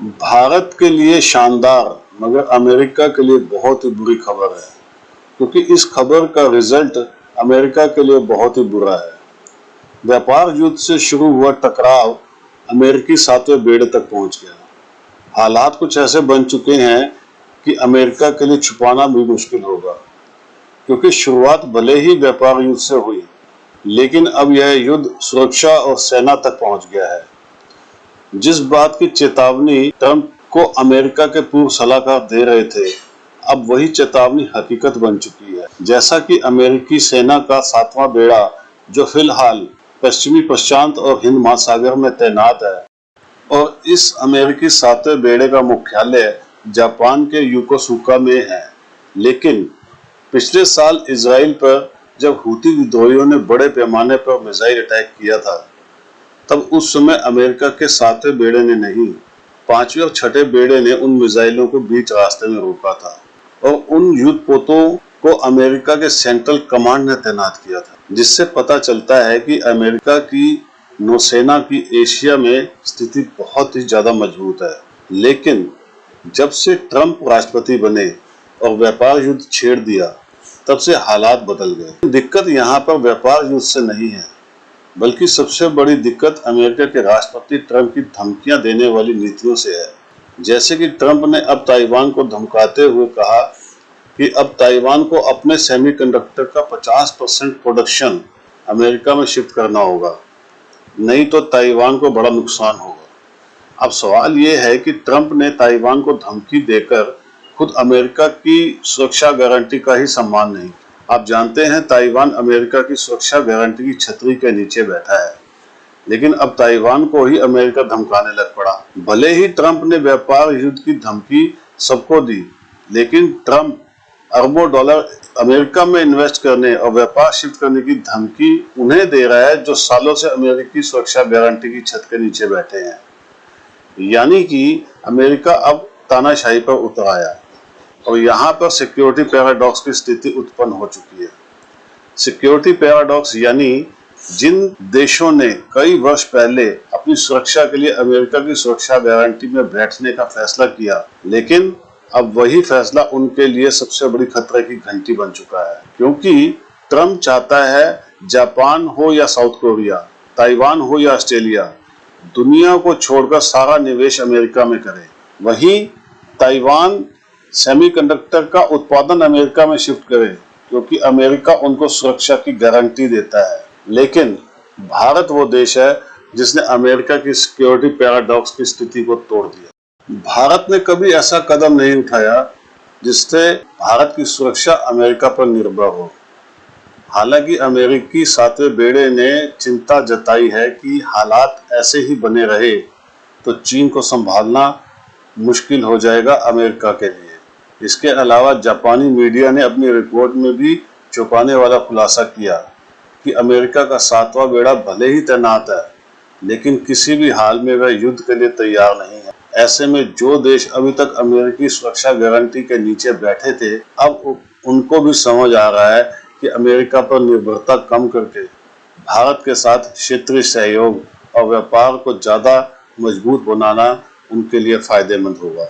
भारत के लिए शानदार मगर अमेरिका के लिए बहुत ही बुरी खबर है, क्योंकि इस खबर का रिजल्ट अमेरिका के लिए बहुत ही बुरा है। व्यापार युद्ध से शुरू हुआ टकराव अमेरिकी सातवें बेड़े तक पहुंच गया। हालात कुछ ऐसे बन चुके हैं कि अमेरिका के लिए छुपाना भी मुश्किल होगा, क्योंकि शुरुआत भले ही व्यापार युद्ध से हुई, लेकिन अब यह युद्ध सुरक्षा और सेना तक पहुंच गया है। जिस बात की चेतावनी ट्रंप को अमेरिका के पूर्व सलाहकार दे रहे थे, अब वही चेतावनी हकीकत बन चुकी है। जैसा कि अमेरिकी सेना का सातवां बेड़ा, जो फिलहाल पश्चिमी प्रशांत और हिंद महासागर में तैनात है, और इस अमेरिकी सातवें बेड़े का मुख्यालय जापान के योकोसुका में है। लेकिन पिछले साल इजराइल पर जब हूती विद्रोहियों ने बड़े पैमाने पर मिसाइल अटैक किया था, तब उस समय अमेरिका के सातवें बेड़े ने नहीं, पांचवें और छठे बेड़े ने उन मिसाइलों को बीच रास्ते में रोका था और उन युद्धपोतों को अमेरिका के सेंट्रल कमांड ने तैनात किया था। जिससे पता चलता है कि अमेरिका की नौसेना की एशिया में स्थिति बहुत ही ज्यादा मजबूत है। लेकिन जब से ट्रंप राष्ट्रपति बने और व्यापार युद्ध छेड़ दिया, तब से हालात बदल गए। दिक्कत यहाँ पर व्यापार युद्ध से नहीं है, बल्कि सबसे बड़ी दिक्कत अमेरिका के राष्ट्रपति ट्रंप की धमकियां देने वाली नीतियों से है। जैसे कि ट्रंप ने अब ताइवान को धमकाते हुए कहा कि अब ताइवान को अपने सेमीकंडक्टर का 50% प्रोडक्शन अमेरिका में शिफ्ट करना होगा, नहीं तो ताइवान को बड़ा नुकसान होगा। अब सवाल ये है कि ट्रंप ने ताइवान को धमकी देकर खुद अमेरिका की सुरक्षा गारंटी का ही सम्मान नहीं। आप जानते हैं, ताइवान अमेरिका की सुरक्षा गारंटी की छतरी के नीचे बैठा है, लेकिन अब ताइवान को ही अमेरिका धमकाने लग पड़ा। भले ही ट्रंप ने व्यापार युद्ध की धमकी सबको दी, लेकिन ट्रंप अरबों डॉलर अमेरिका में इन्वेस्ट करने और व्यापार शिफ्ट करने की धमकी उन्हें दे रहा है जो सालों से अमेरिकी सुरक्षा गारंटी की छत के नीचे बैठे हैं। यानी कि अमेरिका अब तानाशाही पर उतर आया और यहाँ पर सिक्योरिटी पैराडॉक्स की स्थिति उत्पन्न हो चुकी है। सिक्योरिटी पैराडॉक्स यानी जिन देशों ने कई वर्ष पहले अपनी सुरक्षा के लिए अमेरिका की सुरक्षा गारंटी में बैठने का फैसला किया, लेकिन अब वही फैसला उनके लिए सबसे बड़ी खतरे की घंटी बन चुका है। क्योंकि ट्रंप चाहता है जापान हो या साउथ कोरिया, ताइवान हो या ऑस्ट्रेलिया, दुनिया को छोड़कर सारा निवेश अमेरिका में करे। वहीं ताइवान सेमीकंडक्टर का उत्पादन अमेरिका में शिफ्ट करे, क्योंकि अमेरिका उनको सुरक्षा की गारंटी देता है। लेकिन भारत वो देश है जिसने अमेरिका की सिक्योरिटी पैराडॉक्स की स्थिति को तोड़ दिया। भारत ने कभी ऐसा कदम नहीं उठाया जिससे भारत की सुरक्षा अमेरिका पर निर्भर हो। हालांकि अमेरिकी सातवें बेड़े ने चिंता जताई है कि हालात ऐसे ही बने रहे तो चीन को संभालना मुश्किल हो जाएगा अमेरिका के लिए। इसके अलावा जापानी मीडिया ने अपनी रिपोर्ट में भी चौंकाने वाला खुलासा किया कि अमेरिका का सातवां बेड़ा भले ही तैनात है, लेकिन किसी भी हाल में वह युद्ध के लिए तैयार नहीं है। ऐसे में जो देश अभी तक अमेरिकी सुरक्षा गारंटी के नीचे बैठे थे, अब उनको भी समझ आ रहा है कि अमेरिका पर निर्भरता कम करके भारत के साथ क्षेत्रीय सहयोग और व्यापार को ज्यादा मजबूत बनाना उनके लिए फायदेमंद होगा।